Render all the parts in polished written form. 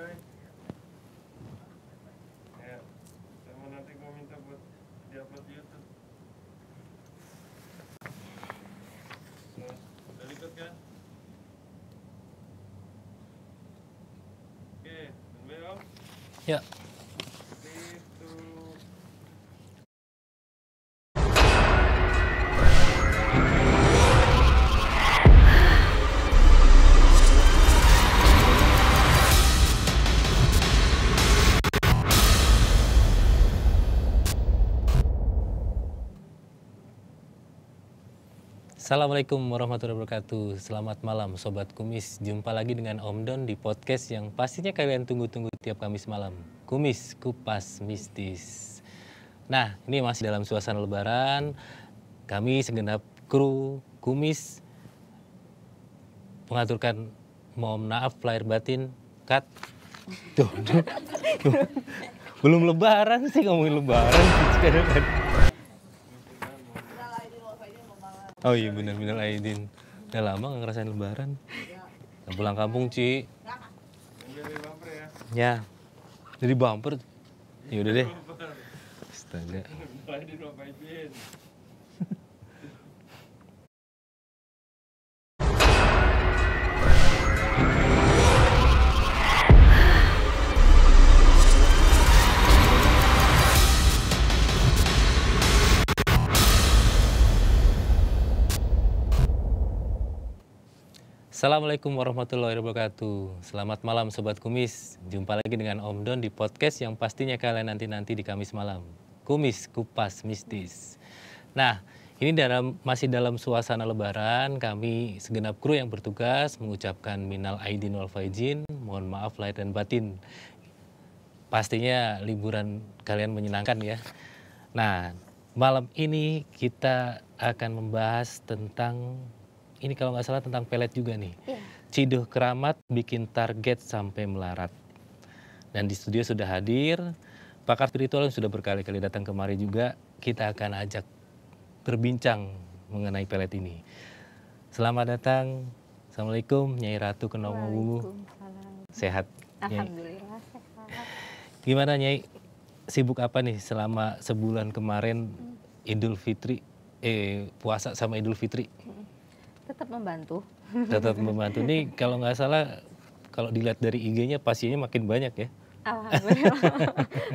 Bray. Ya, sama nanti gue minta buat diupload di YouTube. Udah ikut kan? Oke, tunggu ya Om. Ya. Itu. Assalamualaikum warahmatullahi wabarakatuh. Selamat malam Sobat Kumis. Jumpa lagi dengan Om Don di podcast yang pastinya kalian tunggu-tunggu tiap Kamis malam. Kumis Kupas Mistis. Nah, ini masih dalam suasana lebaran. Kami segenap kru Kumis mengaturkan mohon maaf lahir batin. Cut. Tuh. Belum lebaran sih, ngomongin lebaran sekarang kan. Oh iya benar-benar Aidin. Udah lama gak ngerasain lebaran. Gak pulang kampung Ci. Jadi bumper ya. Ya. Jadi bumper. Ya udah deh. Astaga. Mulai di Nova Ijin. Assalamualaikum warahmatullahi wabarakatuh. Selamat malam Sobat Kumis. Jumpa lagi dengan Om Don di podcast yang pastinya kalian nanti-nanti di Kamis malam. Kumis Kupas Mistis. Nah, ini masih dalam suasana lebaran. Kami segenap kru yang bertugas mengucapkan minal aidin wal faizin. Mohon maaf lahir dan batin. Pastinya liburan kalian menyenangkan ya. Nah, malam ini kita akan membahas tentang ini kalau nggak salah tentang pelet juga nih. Iya. Ciduh keramat bikin target sampai melarat. Dan di studio sudah hadir pakar spiritual yang sudah berkali-kali datang kemari juga. Kita akan ajak berbincang mengenai pelet ini. Selamat datang. Assalamualaikum Nyai Ratu Kenomo Wuwu. Waalaikumsalam. Sehat Nyai? Alhamdulillah sehat. Gimana Nyai? Sibuk apa nih selama sebulan kemarin Idul Fitri? Puasa sama Idul Fitri? Tetap membantu. Tetap membantu. Nih kalau nggak salah, kalau dilihat dari IG-nya pasiennya makin banyak ya. Alhamdulillah.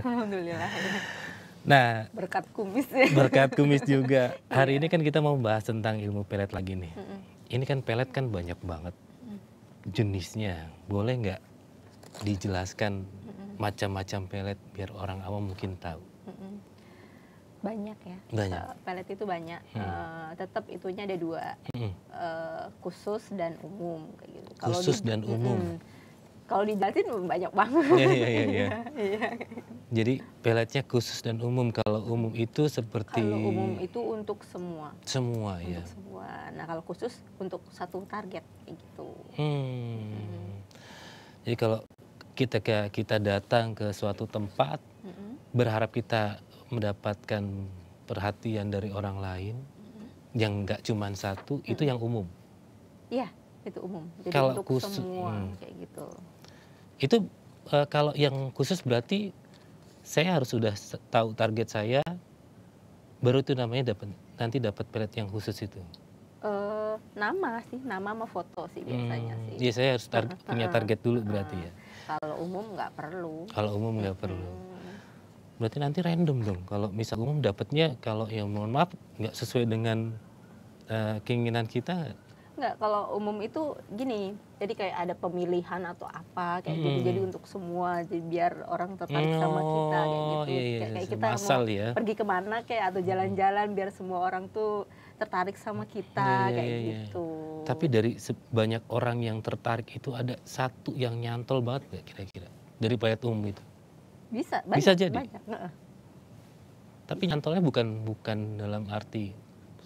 Alhamdulillah. Nah, Berkat kumis ya. berkat Kumis juga. Hari ini kan kita mau bahas tentang ilmu pelet lagi nih. Ini kan pelet kan banyak banget jenisnya. Boleh nggak dijelaskan macam-macam pelet biar orang awam mungkin tahu? Banyak ya. Banyak. Pelet itu banyak. Tetap itunya ada dua. Khusus dan umum kayak gitu. Khusus dan umum. Kalau dijelasin banyak banget. Iya. Jadi peletnya khusus dan umum. Kalau umum itu seperti Kalau umum itu untuk semua. semua ya. Untuk semua. Nah kalau khusus untuk satu target kayak gitu. Jadi kalau kita datang ke suatu tempat berharap kita mendapatkan perhatian dari orang lain yang nggak cuma satu, itu yang umum. Iya, itu umum. Jadi Kalau untuk khusus, semua kayak gitu. Itu kalau yang khusus berarti saya harus sudah tahu target saya, baru itu namanya nanti dapat pelet yang khusus itu. Nama sih, nama sama foto sih biasanya sih. Iya, saya harus punya target dulu berarti ya. Kalau umum nggak perlu. Kalau umum nggak perlu. Berarti nanti random dong. Kalau misal umum dapatnya, kalau ya mohon maaf nggak sesuai dengan keinginan kita. Nggak, kalau umum itu gini, jadi kayak ada pemilihan atau apa kayak gitu. Jadi untuk semua, jadi biar orang tertarik sama kita kayak gitu. Iya, Kayak kita masal mau ya. pergi kemana kayak atau jalan-jalan biar semua orang tuh tertarik sama kita kayak gitu. Tapi dari sebanyak orang yang tertarik itu ada satu yang nyantol banget nggak kira-kira dari pelet umum itu? Bisa, Bisa jadi. banyak. Tapi nyantolnya bukan dalam arti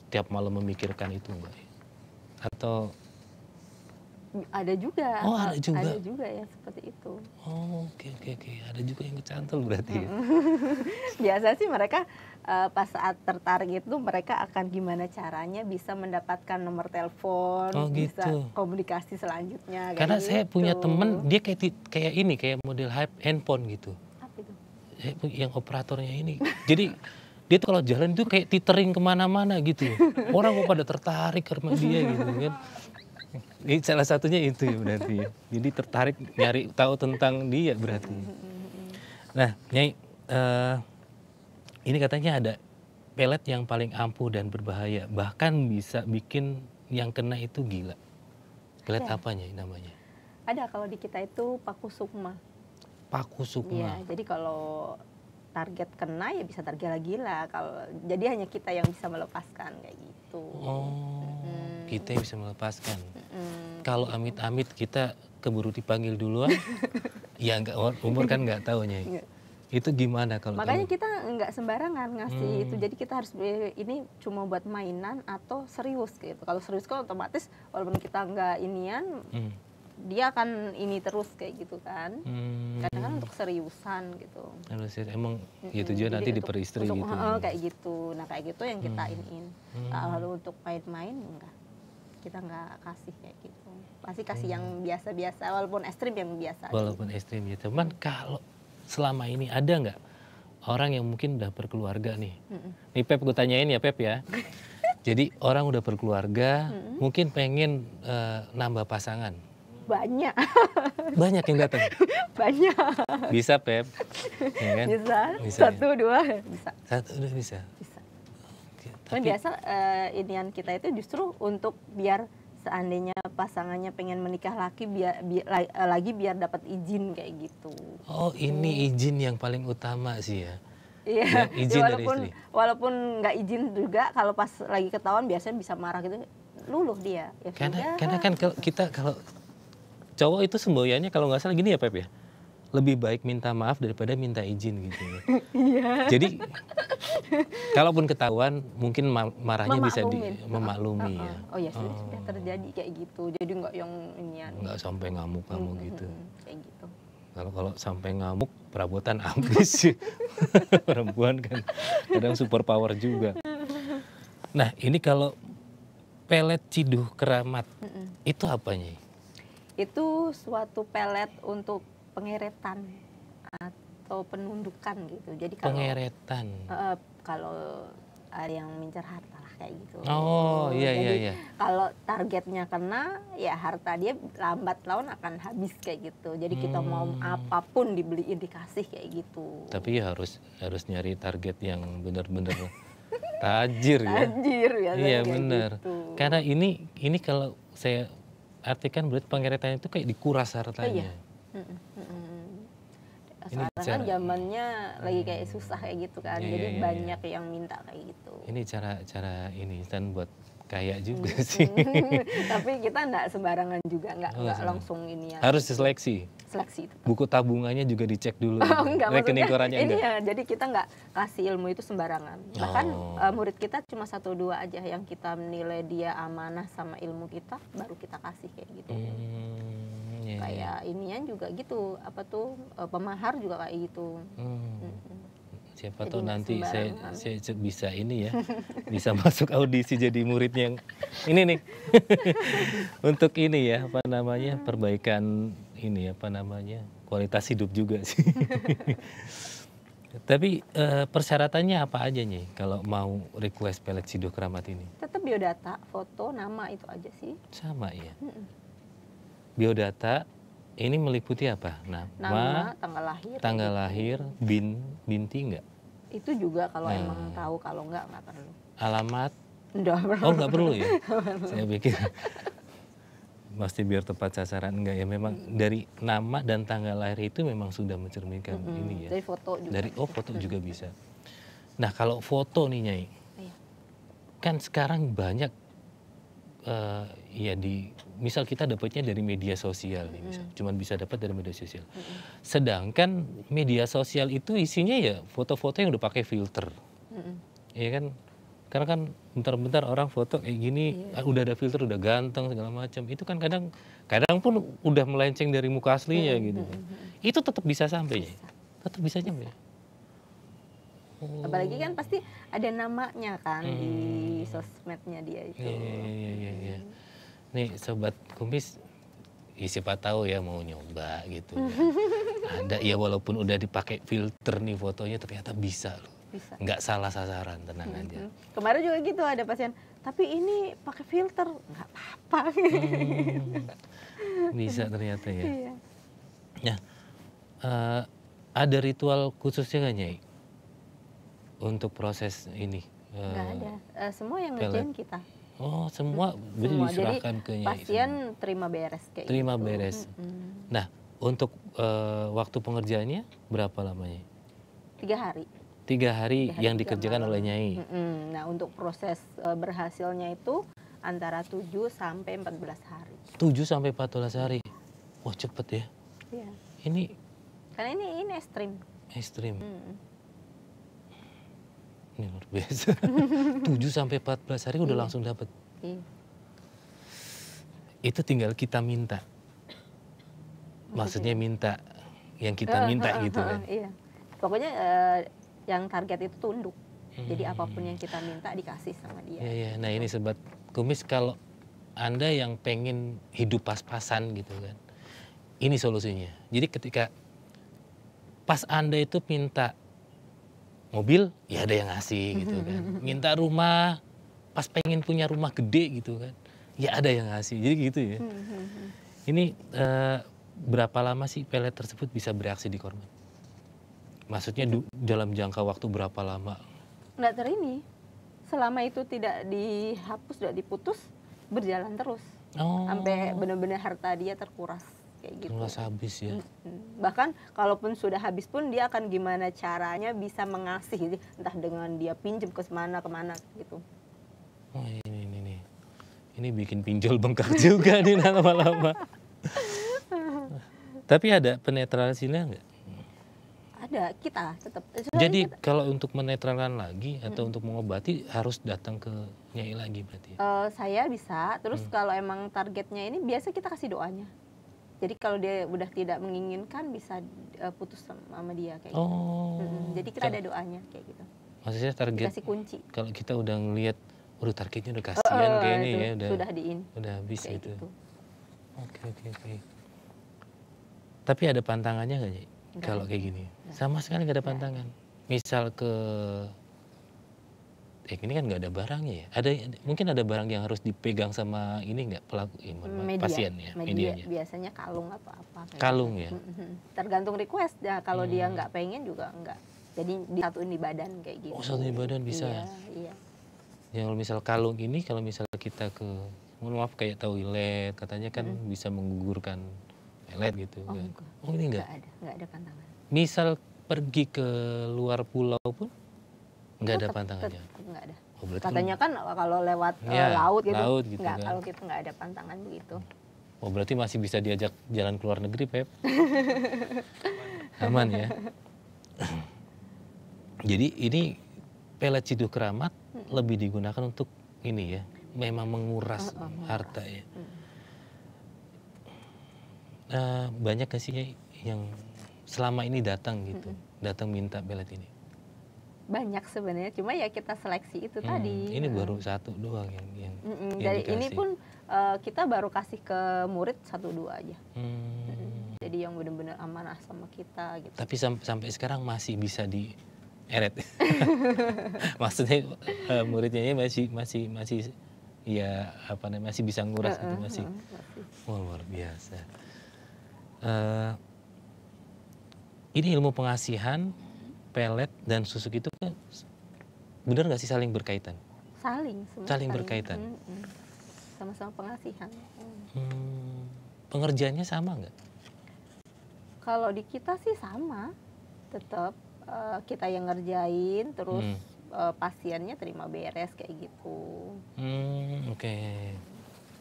setiap malam memikirkan itu enggak ya? Atau Ada juga. Oh, ada juga. Ada juga yang seperti itu. Oh, oke. Ada juga yang kecantol berarti ya. Biasa sih mereka pas saat tertarik itu mereka akan gimana caranya bisa mendapatkan nomor telepon, Oh, bisa gitu. komunikasi selanjutnya. Karena saya punya gitu. temen dia kayak model handphone gitu. Apa itu? Yang operatornya ini. Jadi dia tuh kalau jalan itu kayak tethering kemana-mana gitu. Orang kok pada tertarik karena dia gitu kan. Ini salah satunya itu ya berarti ya. Jadi tertarik nyari tahu tentang dia berarti. Nah, Nyai, ini katanya ada pelet yang paling ampuh dan berbahaya. Bahkan bisa bikin yang kena itu gila. Pelet Ya. apa Nyai namanya? Ada kalau di kita itu paku sukma. Paku Iya, sukma. jadi kalau target kena ya bisa tergila-gila. Kalau jadi hanya kita yang bisa melepaskan kayak gitu. Oh, kita bisa melepaskan. Mm-mm. Kalau amit-amit kita keburu dipanggil duluan, ya nggak, umur kan nggak tahu Nyai. Nggak. Itu gimana kalau Makanya kamu? kita nggak sembarangan ngasih itu. Jadi kita harus ini cuma buat mainan atau serius gitu. Kalau serius kan otomatis walaupun kita nggak inian, Hmm. dia akan ini terus kayak gitu kan. Hmm. Kadang kan untuk seriusan gitu. Harus ya, emang ya Mm-mm. tujuan Jadi nanti untuk- diperistri untuk, gitu. kayak gitu. Nah kayak gitu yang kita iniin. Lalu untuk main-main enggak, kita nggak kasih kayak gitu. Pasti kasih yang biasa-biasa, walaupun ekstrim yang biasa. Walaupun ekstrim ya. Cuman kalau selama ini ada nggak orang yang mungkin udah berkeluarga nih? Mm-mm. Nih Pep, gue tanyain ya Pep ya. Jadi orang udah berkeluarga, mungkin pengen nambah pasangan. Banyak, Banyak yang datang. banyak. Bisa Pep, ya kan? Bisa, Bisa, satu, dua, bisa. Satu udah bisa. Bisa. Oke, Tapi tapi biasa inian kita itu justru untuk biar seandainya pasangannya pengen menikah lagi biar dapat izin kayak gitu. oh ini izin yang paling utama sih ya. Iya, Ya, izin dari istri. walaupun nggak izin juga kalau pas lagi ketahuan biasanya bisa marah gitu, luluh dia. Ya Karena sudah. kan kalau cowok itu semboyannya kalau nggak salah gini ya Pep ya. Lebih baik minta maaf daripada minta izin gitu. Iya. Jadi kalaupun ketahuan mungkin marahnya bisa memaklumi ya. Oh ya sudah terjadi kayak gitu. Jadi nggak yang inian. Nggak sampai ngamuk kamu gitu. Kayak gitu. Kalau sampai ngamuk perabotan habis. Perempuan kan kadang super power juga. Nah ini kalau pelet ciduh keramat itu apanya? Itu suatu pelet untuk pengeretan atau penundukan gitu. Jadi kalau Pengeretan. kalau ada yang mengincar harta lah kayak gitu. Oh iya Jadi, iya. kalau targetnya kena, ya harta dia lambat laun akan habis kayak gitu. Jadi kita mau apapun dibeliin dikasih kayak gitu. Tapi ya harus nyari target yang benar-benar tajir ya. Tajir biasanya Iya kayak benar. gitu. Karena ini kalau saya artikan berarti pengeretan itu kayak dikuras hartanya. Ini Sekarang kan cara- zamannya lagi kayak susah kayak gitu kan. Iya, Jadi iya, iya. banyak yang minta kayak gitu. Ini cara ini dan buat kaya juga sih. Tapi kita enggak sembarangan juga, enggak sembarangan. langsung ini ya. Harus diseleksi. Seleksi itu. Buku tabungannya juga dicek dulu. Oh, enggak, Rekening maksudnya korannya ini enggak. ya, jadi kita nggak kasih ilmu itu sembarangan. Bahkan Oh. murid kita cuma 1-2 aja yang kita menilai dia amanah sama ilmu kita, baru kita kasih kayak gitu. Iya, iya. Kayak inian juga gitu, apa tuh pemahar juga kayak gitu. Siapa Jadi tahu nggak nanti sembarangan. saya bisa ini ya, bisa masuk audisi jadi muridnya yang ini nih. Untuk ini ya, apa namanya, perbaikan ini apa namanya, kualitas hidup juga sih. Tapi persyaratannya apa aja nih kalau mau request pelet ciduh keramat ini? Tetap biodata, foto, nama itu aja sih. Sama ya. Biodata ini meliputi apa? Nama, tanggal lahir. tanggal lahir, binti enggak? Itu juga kalau emang tahu, kalau nggak perlu. Alamat? Nggak perlu. Oh nggak perlu ya? Saya pikir pasti biar tepat sasaran, enggak ya, memang dari nama dan tanggal lahir itu memang sudah mencerminkan ini ya. Dari foto juga. Foto juga bisa. Nah kalau foto nih Nyai, Iya. kan sekarang banyak ya misal kita dapatnya dari media sosial nih, misal cuman bisa dapat dari media sosial. Sedangkan media sosial itu isinya ya foto-foto yang udah pakai filter. Ya kan, Karena kan bentar-bentar orang foto kayak gini, Iya. udah ada filter, udah ganteng segala macam. Itu kan kadang pun udah melenceng dari muka aslinya gitu kan. Itu tetap bisa sampai ya? Tetap bisa nyampe. Oh. Apalagi kan pasti ada namanya kan di sosmednya dia itu. Iya. Nih sobat kumis, ya siapa tahu ya mau nyoba gitu. Ada ya walaupun udah dipakai filter nih fotonya ternyata bisa loh. Bisa. Nggak salah sasaran, tenang aja. Kemarin juga gitu ada pasien, tapi ini pakai filter, nggak apa-apa. Bisa ternyata ya. Iya. Nah, ada ritual khususnya nggak Nyai? Untuk proses ini? Nggak ada. Semua yang pelet. ngerjain kita. Oh semua, berarti Semua. diserahkan Jadi ke Nyai pasien semua. terima beres kayak Terima gitu. beres. Nah, untuk waktu pengerjaannya berapa lamanya? 3 hari. 3 hari 3 hari, yang 3 dikerjakan malam. oleh Nyai. Nah untuk proses berhasilnya itu antara 7 sampai 14 hari. 7 sampai 14 hari. Wah cepet ya. Iya. Ini Karena ini ekstrim. ekstrim. Mm. Ini luar biasa. 7 sampai 14 hari udah langsung dapat. Iya. Itu tinggal kita minta. Maksudnya minta yang kita minta gitu kan. Iya. Pokoknya yang target itu tunduk. Jadi apapun yang kita minta dikasih sama dia. Iya. Nah ini sobat kumis, kalau Anda yang pengen hidup pas-pasan gitu kan, ini solusinya. Jadi ketika pas Anda itu minta mobil, ya ada yang ngasih gitu kan. Minta rumah, pas pengen punya rumah gede gitu kan, ya ada yang ngasih. Jadi gitu ya. Ini berapa lama sih pelet tersebut bisa bereaksi di korban? Maksudnya dalam jangka waktu berapa lama? Nggak terini. Selama itu tidak dihapus, tidak diputus, berjalan terus. Oh, Sampai benar-benar harta dia terkuras. Kayak gitu. luas habis ya. Bahkan kalaupun sudah habis pun dia akan gimana caranya bisa mengasih. Entah dengan dia pinjem ke kemana gitu. Oh ini. Ini bikin pinjol bengkak juga nih lama-lama. Tapi ada penetrasinya nggak? Ada, kita tetap. Jadi kalau untuk menetralkan lagi atau untuk mengobati harus datang ke Nyai lagi berarti ya? Saya bisa, terus kalau emang targetnya ini biasa kita kasih doanya. Jadi kalau dia udah tidak menginginkan bisa putus sama dia kayak gitu. Jadi kita ada doanya kayak gitu. Maksudnya target Dikasih kunci. kalau kita udah ngelihat udah targetnya udah kasihan kayaknya Itu ya udah habis kayak gitu. gitu. Oke. Tapi ada pantangannya nggak Nyai? Nggak Kalau ada. kayak gini Nggak. sama sekali nggak ada pantangan. Misal ke ini kan nggak ada barangnya ya. Mungkin ada barang yang harus dipegang sama ini nggak pelaku pasien ya, media medianya. biasanya kalung atau apa kayak Kalung gitu. ya. Tergantung request ya, kalau dia nggak pengen juga nggak, jadi disatuin di badan kayak gitu. Oh, satuin di badan bisa. Iya. Ya kalau misal kalung ini kalau misal kita ke mohon maaf kayak toilet katanya kan bisa menggugurkan pelet gitu Oh, kan. enggak. Oh ini enggak. nggak ada pantangan. Misal pergi ke luar pulau pun nggak ada Tetap pantangannya. nggak ada. Oh, berarti Katanya kan kalau lewat Ya, laut gitu, laut gitu nggak, kan. kalau kita nggak ada pantangan begitu. Oh berarti masih bisa diajak jalan ke luar negeri, Pep. Aman ya. Jadi ini pelet ciduk keramat lebih digunakan untuk ini ya, memang menguras harta ya. Banyak gak sih yang selama ini datang gitu, datang minta pelet ini? Banyak sebenarnya, cuma ya kita seleksi itu tadi. Ini baru satu doang yang Dari ini dikasih. pun kita baru kasih ke murid 1-2 aja. Jadi yang benar-benar amanah sama kita gitu. Tapi sampai sekarang masih bisa dieret. Maksudnya muridnya ini masih ya apa namanya masih bisa nguras gitu masih. Wah, luar biasa. Ini ilmu pengasihan, pelet dan susuk itu kan benar nggak sih saling berkaitan? Saling berkaitan. Sama-sama pengasihan. Pengerjaannya sama nggak? Kalau di kita sih sama, tetap kita yang ngerjain, terus pasiennya terima beres kayak gitu. Oke.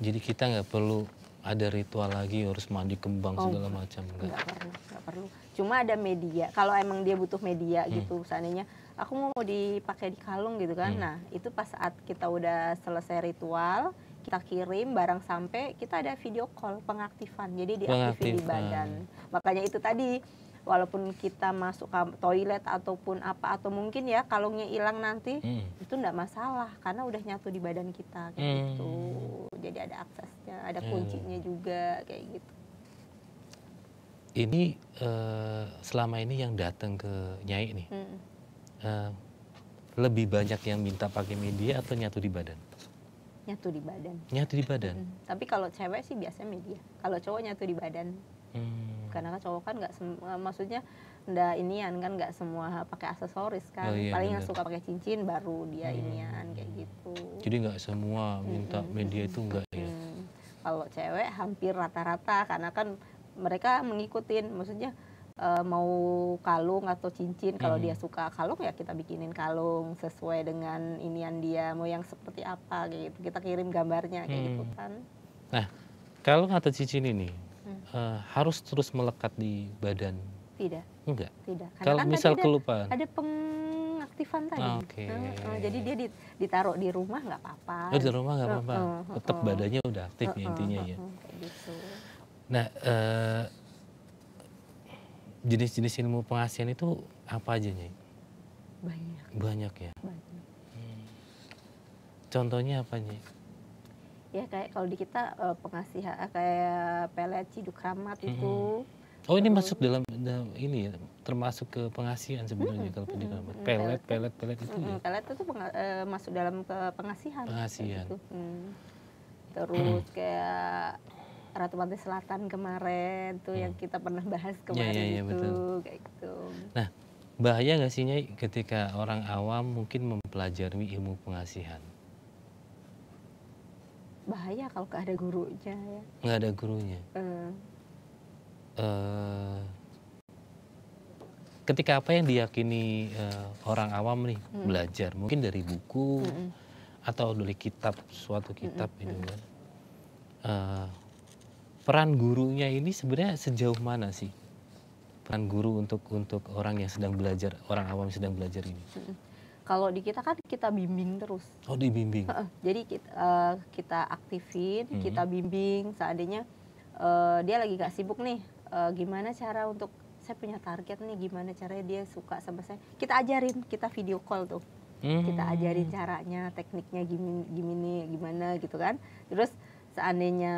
Jadi kita nggak perlu ada ritual lagi harus mandi kembang Oh, segala macam enggak? nggak perlu. Cuma ada media. Kalau emang dia butuh media gitu, seandainya aku mau dipakai di kalung gitu kan. Nah, itu pas saat kita udah selesai ritual, kita kirim barang sampai, kita ada video call pengaktifan. Jadi diaktifin di badan. Makanya itu tadi, walaupun kita masuk ke toilet ataupun apa, atau mungkin ya kalungnya hilang nanti, itu enggak masalah karena udah nyatu di badan kita kayak gitu. Jadi ada aksesnya, ada kuncinya juga kayak gitu. Ini selama ini yang datang ke Nyai nih, lebih banyak yang minta pakai media atau nyatu di badan? Nyatu di badan. Nyatu di badan. Tapi kalau cewek sih biasanya media. Kalau cowok nyatu di badan. Karena kan cowok kan nggak maksudnya nggak inian kan, nggak semua pakai aksesoris kan. Oh, iya, paling yang bener. suka pakai cincin baru dia inian kayak gitu. Jadi nggak semua minta media itu enggak ya? Kalau cewek hampir rata-rata karena kan mereka mengikutin, maksudnya mau kalung atau cincin, kalau dia suka kalung ya kita bikinin kalung sesuai dengan inian dia, mau yang seperti apa kayak gitu. Kita kirim gambarnya kayak gitu kan. Nah, kalung atau cincin ini harus terus melekat di badan? Tidak. Enggak? Tidak. Karena Kalau kan misal tadi kelupaan? ada pengaktifan tadi. Oke. Jadi dia ditaruh di rumah nggak apa-apa. Oh, di rumah nggak apa-apa? Tetap badannya udah aktif ya intinya ya? Kayak gitu. Nah, jenis-jenis ilmu pengasihan itu apa aja Nyai? Banyak. Banyak ya? Banyak. Contohnya apa Nyai? Ya kayak kalau di kita pengasihan kayak pelet ciduk kramat itu. Oh, ini masuk dalam ini ya, termasuk ke pengasihan sebenarnya kalau pendidikan. Pelet itu ya? Pelet itu masuk dalam ke pengasihan. Pengasihan. Gitu. Terus kayak Ratu Pantai Selatan kemarin tuh yang kita pernah bahas kemarin Iya, itu betul. kayak gitu. Nah, bahaya nggak sih Nyai ketika orang awam mungkin mempelajari ilmu pengasihan? Bahaya kalau nggak ada gurunya ya. Nggak ada gurunya. Ketika apa yang diyakini orang awam nih belajar, mungkin dari buku atau dari kitab, suatu kitab gitu kan. Peran gurunya ini sebenarnya sejauh mana sih? Peran guru untuk orang yang sedang belajar, orang awam yang sedang belajar ini? Kalau di kita kan kita bimbing terus. Oh, dibimbing. Jadi kita aktifin, kita bimbing. Seandainya dia lagi gak sibuk nih, gimana cara untuk saya punya target nih, gimana caranya dia suka sama saya. Kita ajarin, kita video call tuh. Kita ajarin caranya, tekniknya gimana gitu kan. Terus seandainya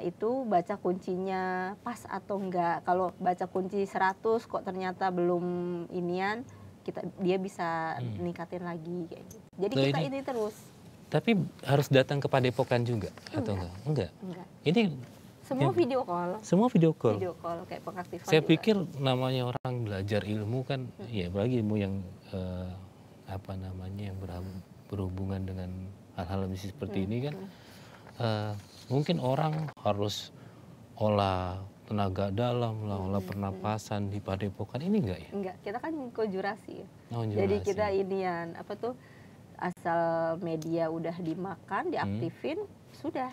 itu baca kuncinya pas atau enggak. Kalau baca kunci 100 kok ternyata belum inian, dia bisa ningkatin lagi kayak gitu. Jadi Loh, kita ini terus. Tapi harus datang ke Padepokan juga atau enggak? Enggak. Ini Semua video call. semua video call. Video call kayak pengaktifan. Saya juga. pikir namanya orang belajar ilmu kan, ya apalagi ilmu yang apa namanya yang berhubungan dengan hal-hal seperti ini kan, mungkin orang harus olah tenaga dalam lah, olah pernapasan di Padepokan ini enggak ya? Enggak, kita kan konjurasi ya. Oh, Jadi jurasi. kita inian apa tuh, asal media udah dimakan, diaktifin, sudah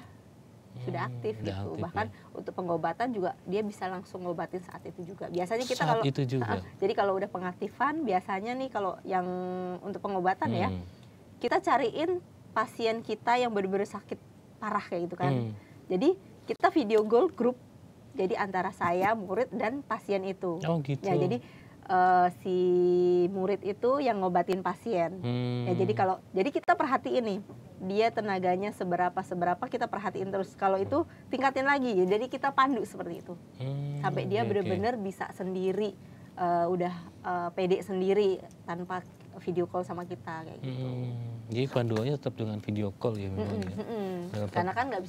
aktif udah gitu. aktif, Bahkan untuk pengobatan juga dia bisa langsung ngobatin saat itu juga. Biasanya kita Saat kalau itu juga. jadi kalau udah pengaktifan biasanya nih kalau yang untuk pengobatan ya, kita cariin pasien kita yang benar-benar sakit parah kayak gitu kan. Jadi kita video call grup. Jadi antara saya, murid dan pasien itu. Oh gitu. Ya, jadi si murid itu yang ngobatin pasien. Ya, jadi kita perhatiin nih, dia tenaganya seberapa kita perhatiin terus. Kalau itu tingkatin lagi. Jadi kita pandu seperti itu. Sampai dia benar-benar bisa sendiri, udah pede sendiri tanpa video call sama kita kayak gitu. Jadi panduannya tetap dengan video call ya memang ya. Karena kan nggak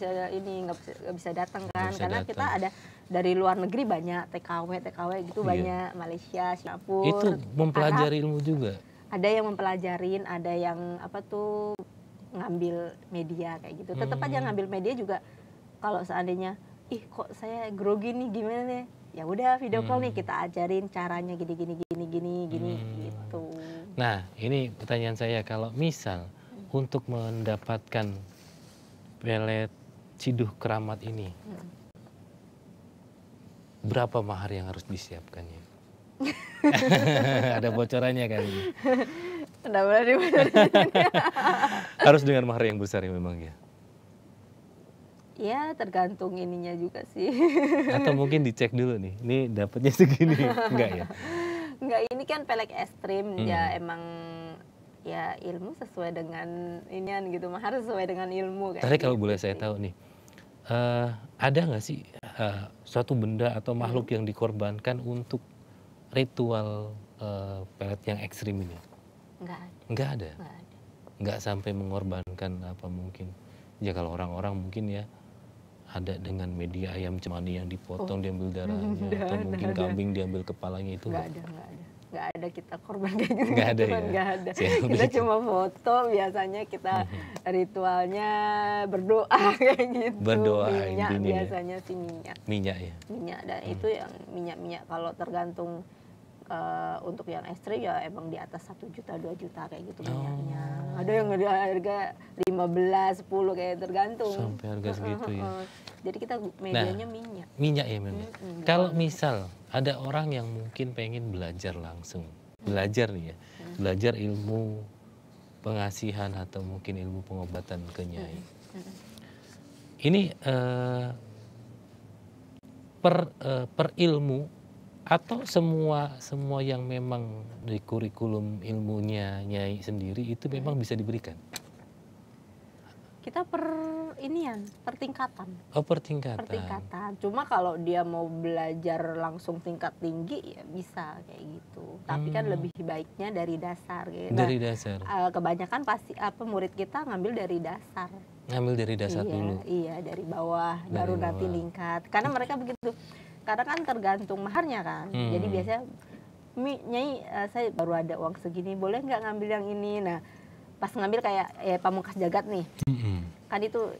bisa datang kan, bisa karena datang. kita ada dari luar negeri banyak TKW gitu, banyak Malaysia, Singapura. Itu mempelajari Arab. ilmu juga. Ada yang mempelajarin, ada yang apa tuh ngambil media kayak gitu. Tetap aja ngambil media juga. Kalau seandainya, kok saya grogi nih gimana nih? Ya udah video call nih, kita ajarin caranya gini gitu. Nah, ini pertanyaan saya, kalau misal untuk mendapatkan pelet ciduh keramat ini, berapa mahar yang harus disiapkannya? Ada bocorannya kali ini. Nggak boleh dibenerin. Harus dengan mahar yang besar ya memang ya. Ya tergantung ininya juga sih. Atau mungkin dicek dulu nih, ini dapatnya segini, enggak ya? Enggak, ini kan pelet ekstrim ya, emang ya ilmu sesuai dengan inian gitu, mahar sesuai dengan ilmu kayak Tapi kalau gitu boleh saya sih. tahu nih, ada nggak sih suatu benda atau makhluk yang dikorbankan untuk ritual pelet yang ekstrim ini? Enggak ada, Nggak ada, enggak ada. nggak sampai mengorbankan apa mungkin. Ya kalau orang-orang mungkin ya ada dengan media ayam cemani yang dipotong diambil darahnya, atau mungkin kambing diambil kepalanya itu Enggak ada, enggak ada. Enggak ada kita korban kayak gitu. Nggak ada Cuman ya? Enggak ada. Siap, Kita gitu. cuma foto, biasanya kita ritualnya berdoa kayak gitu. Berdoa minyak intinya ya. biasanya sih minyak. minyak ya. Minyak dan itu yang minyak-minyak kalau tergantung untuk yang ekstrim ya emang di atas 1 juta 2 juta kayak gitu minyaknya. Ada yang harga 15 10 kayak tergantung. Sampai harga segitu ya. Jadi kita medianya minyak. Minyak ya memang. Kalau misal ada orang yang mungkin pengen belajar langsung, belajar nih ya, belajar ilmu pengasihan atau mungkin ilmu pengobatan ke Nyai. Ini per ilmu atau semua yang memang di kurikulum ilmunya Nyai sendiri itu memang bisa diberikan? Kita pertingkatan. Oh, pertingkatan. Pertingkatan. Cuma kalau dia mau belajar langsung tingkat tinggi ya bisa kayak gitu. Tapi kan lebih baiknya dari dasar gitu. Dari dasar. Kebanyakan pasti murid kita ngambil dari dasar. Ngambil dari dasar Iya, dulu. iya dari bawah Dari baru nanti bawah. meningkat. Karena mereka begitu. Karena kan tergantung maharnya kan. Jadi biasanya Nyai saya baru ada uang segini, boleh nggak ngambil yang ini? Nah, pas ngambil kayak Pamungkas Jagat nih. Kan itu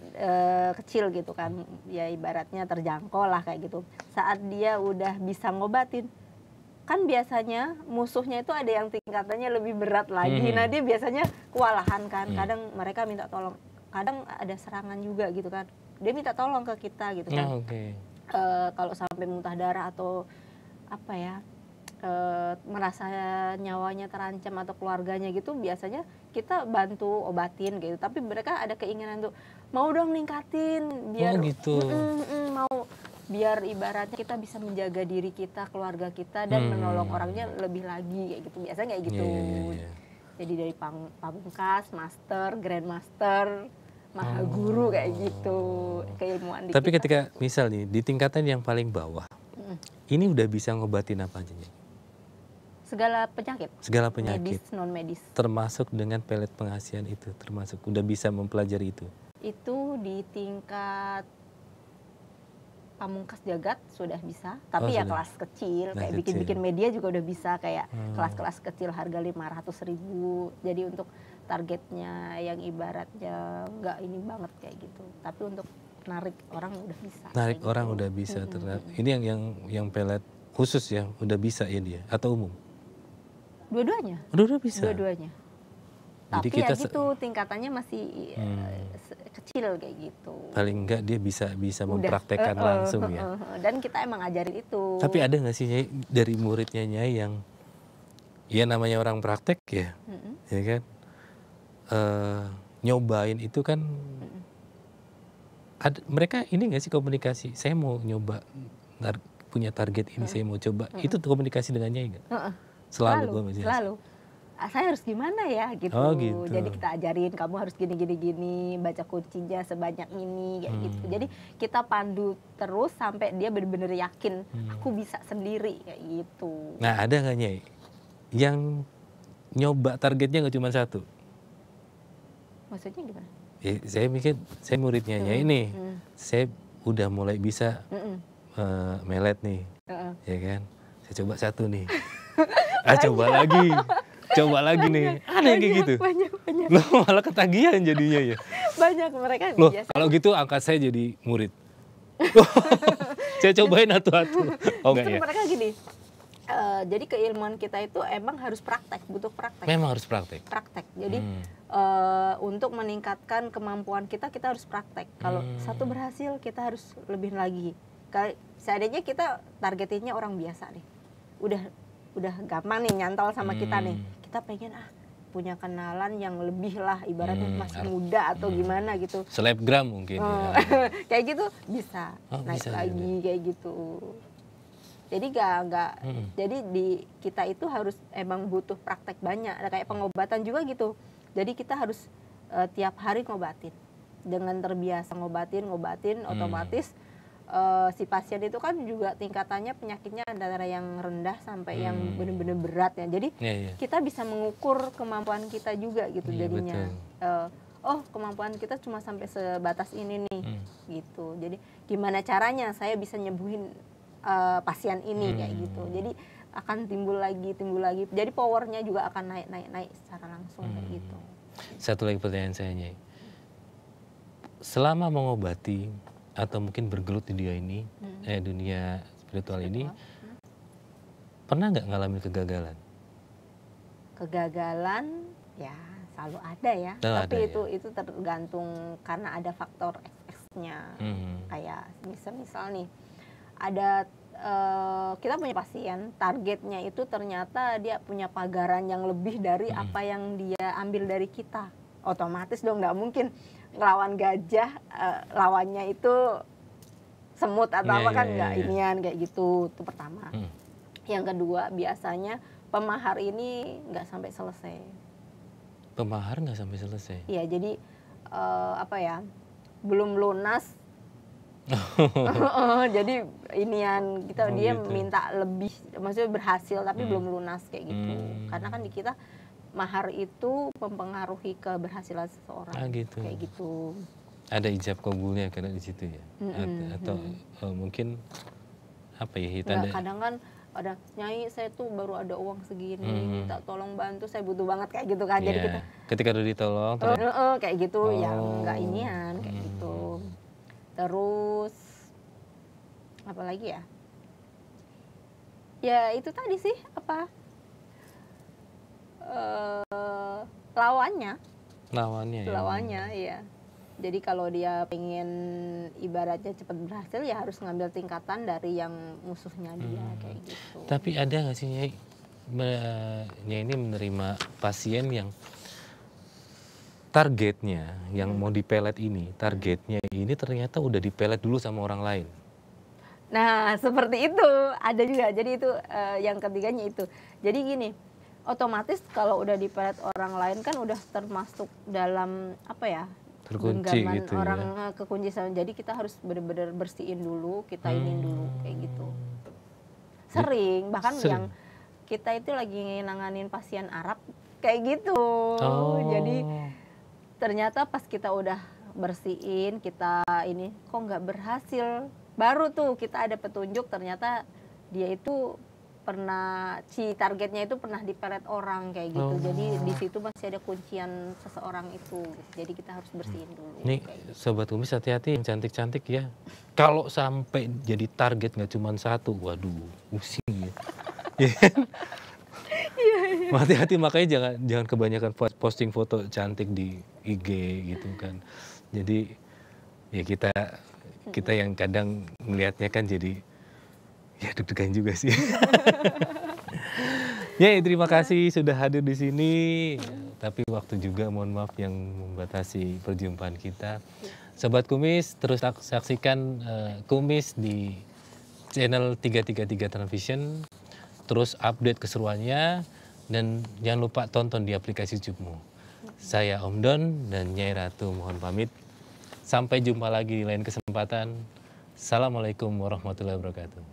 kecil gitu kan, ya ibaratnya terjangkau lah kayak gitu. Saat dia udah bisa ngobatin, kan biasanya musuhnya itu ada yang tingkatannya lebih berat lagi. Nah dia biasanya kewalahan kan, kadang mereka minta tolong, kadang ada serangan juga gitu kan, dia minta tolong ke kita gitu kan. Oke. Kalau sampai muntah darah atau apa ya, merasa nyawanya terancam atau keluarganya gitu, biasanya kita bantu obatin gitu. Tapi mereka ada keinginan tuh mau dong ningkatin biar gitu. mau biar ibaratnya kita bisa menjaga diri kita, keluarga kita dan menolong orangnya lebih lagi kayak gitu. Biasanya kayak gitu. Iya. Jadi dari pamungkas, master, grandmaster, maha guru kayak gitu, keilmuan di Tapi kita. ketika misal nih di tingkatan yang paling bawah, ini udah bisa ngobatin apa aja nih? Segala penyakit, Segala penyakit, medis, non medis. termasuk dengan pelet pengasihan itu, termasuk udah bisa mempelajari itu. Itu di tingkat Pamungkas Jagat sudah bisa, tapi ya sudah. kelas kecil, Kelas kayak kecil. bikin-bikin media juga udah bisa, kayak kelas-kelas kecil harga 500.000. Jadi untuk targetnya yang ibaratnya nggak ini banget kayak gitu, tapi untuk narik orang udah bisa. Narik kayak orang gitu. udah bisa. Ini yang pelet khusus ya, udah bisa ya dia atau umum? Dua-duanya, Udah bisa. dua-duanya. Jadi Tapi kita ya gitu tingkatannya masih kecil kayak gitu. paling enggak dia bisa mempraktekkan langsung ya. Dan kita emang ajarin itu. Tapi ada nggak sih Nyai, dari muridnya Nyai yang ya namanya orang praktek ya, ya kan? Nyobain itu kan mereka ini nggak sih komunikasi? Saya mau nyoba punya target ini, saya mau coba. Itu komunikasi dengan Nyai nggak? Selalu komunikasi. Selalu. Saya harus gimana ya gitu. Oh, gitu. Jadi kita ajarin kamu harus gini, baca kuncinya sebanyak ini kayak gitu. Jadi kita pandu terus sampai dia benar-benar yakin aku bisa sendiri kayak gitu. Nah ada nggak Nyai yang nyoba targetnya nggak cuma satu? Maksudnya gimana? Saya mikir saya muridnya Nyai nih, saya udah mulai bisa melet nih, ya kan? Saya coba satu nih, coba lagi nih, ada yang kayak gitu. Banyak. Loh malah ketagihan jadinya ya. Banyak mereka Loh biasa. kalau gitu angkat saya jadi murid. Saya cobain atu-atu. Oh enggak Justru ya? mereka gini. Jadi keilmuan kita itu emang harus praktek, butuh praktek. Memang harus praktek. Praktek. Jadi untuk meningkatkan kemampuan kita harus praktek. Kalau satu berhasil kita harus lebih lagi. Seandainya kita targetinnya orang biasa nih, udah gampang nih nyantol sama kita nih. Kita pengen punya kenalan yang lebih lah, ibaratnya masih muda atau gimana gitu. Selebgram mungkin. Ya. Kayak gitu bisa naik bisa lagi juga. kayak gitu. Jadi jadi di kita itu harus emang butuh praktek banyak. Kayak pengobatan juga gitu. Jadi kita harus tiap hari ngobatin. Dengan terbiasa ngobatin, otomatis si pasien itu kan juga tingkatannya penyakitnya antara yang rendah sampai yang benar-benar berat ya. Jadi kita bisa mengukur kemampuan kita juga gitu jadinya. Kemampuan kita cuma sampai sebatas ini nih gitu. Jadi gimana caranya saya bisa nyembuhin pasien ini kayak gitu. Jadi akan timbul lagi. Jadi powernya juga akan naik secara langsung kayak gitu. Satu lagi pertanyaan saya, Nyai. Selama mengobati atau mungkin bergelut di dunia spiritual ini, pernah nggak ngalamin kegagalan? Kegagalan ya selalu ada ya. Tapi itu tergantung karena ada faktor X-nya. Kayak misal nih, ada kita punya pasien, targetnya itu ternyata dia punya pagaran yang lebih dari apa yang dia ambil dari kita. Otomatis dong nggak mungkin ngelawan gajah, lawannya itu semut atau apa kan nggak inian kayak gitu. Itu pertama. Yang kedua, biasanya pemahar ini nggak sampai selesai. Pemahar nggak sampai selesai? Iya, jadi belum lunas. Jadi inian dia gitu. Minta lebih, maksudnya berhasil tapi belum lunas kayak gitu. Karena kan di kita mahar itu mempengaruhi keberhasilan seseorang. Gitu. Kayak gitu. Ada ijab kabulnya karena di situ ya. Atau mungkin apa ya? Kadang kan ada, Nyai saya tuh baru ada uang segini, minta tolong bantu, saya butuh banget kayak gitu kan. Jadi kita ketika udah ditolong kayak gitu ya nggak inian kayak gitu. Terus apa lagi ya? Ya itu tadi sih lawannya ya. Jadi kalau dia pengen ibaratnya cepat berhasil ya harus ngambil tingkatan dari yang musuhnya dia kayak gitu. Tapi ada nggak sih Nyai ini menerima pasien yang targetnya yang mau dipelet ini, targetnya ini ternyata udah dipelet dulu sama orang lain? Nah seperti itu ada juga. Jadi itu yang ketiganya itu. Jadi gini, otomatis kalau udah dipelet orang lain kan udah termasuk dalam terkunci gitu orang kekunci sama. Jadi kita harus benar-benar bersihin dulu, kita inin dulu kayak gitu. Bahkan yang kita itu lagi nanganin pasien Arab kayak gitu. Jadi ternyata pas kita udah bersihin, kita ini kok nggak berhasil, baru tuh kita ada petunjuk ternyata dia itu si targetnya itu pernah dipelet orang kayak gitu. Jadi di situ masih ada kuncian seseorang itu. Jadi kita harus bersihin dulu. Nih gitu. Sobat Kumis hati-hati yang cantik-cantik ya. Kalau sampai jadi target nggak cuma satu, waduh pusing ya. Hati-hati, makanya jangan kebanyakan posting foto cantik di IG gitu kan. Jadi ya kita yang kadang melihatnya kan jadi ya deg-degan juga sih. Ya, terima kasih sudah hadir di sini. Tapi waktu juga mohon maaf yang membatasi perjumpaan kita. Sobat Kumis, terus saksikan Kumis di channel 333 Television. Terus update keseruannya dan jangan lupa tonton di aplikasi Jukmu. Saya Om Don dan Nyai Ratu mohon pamit. Sampai jumpa lagi di lain kesempatan. Assalamualaikum warahmatullahi wabarakatuh.